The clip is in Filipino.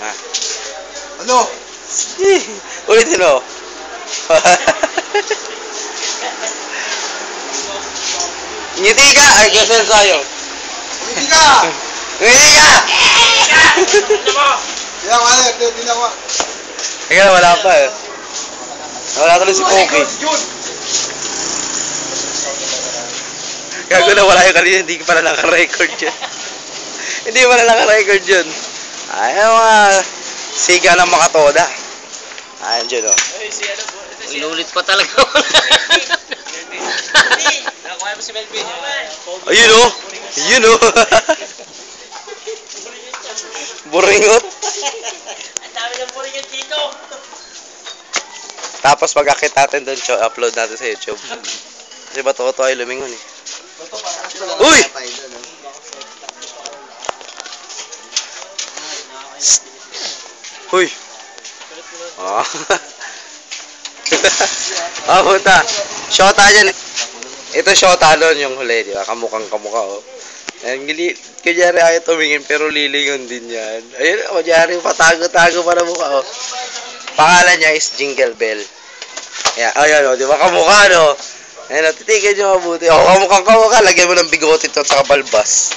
Ah. Ano? Ulitin mo. Ngiti ka! Ay, gasel sa'yo. Hindi ka! Ngiti ka! Kaya nga yan, hindi na ako. Teka na, wala pa eh. Wala tuloy si Poki. Gago na wala yung kanina, hindi pala naka-record yun. Hindi pala naka-record yun. Ay, mga siga ng makatoda. Ayan dyan o. Inulit pa talaga. Nakuha mo si Melvin. Ayun o. Ayun o. Buringot. Ang dami ng buringot dito. Tapos pag-akit natin doon, upload natin sa YouTube. Kasi ba totoo ay lumingon eh. Uy! Uy! Oh. Ah, puta. Shota dyan. Ito shota nun yung huli, di ba? Kamukhang kamukha, oh. Kunyari ayaw tumingin, pero lilingon din yan. Ayun, kunyari, patago-tago pa na mukha, oh. Pangalan niya is Jingle Bell. Ayan, oh, di ba? Kamukha, no? Ayun, titigan nyo mabuti. Oh, kamukhang kamukha. Lagyan mo ng bigote to at saka balbas.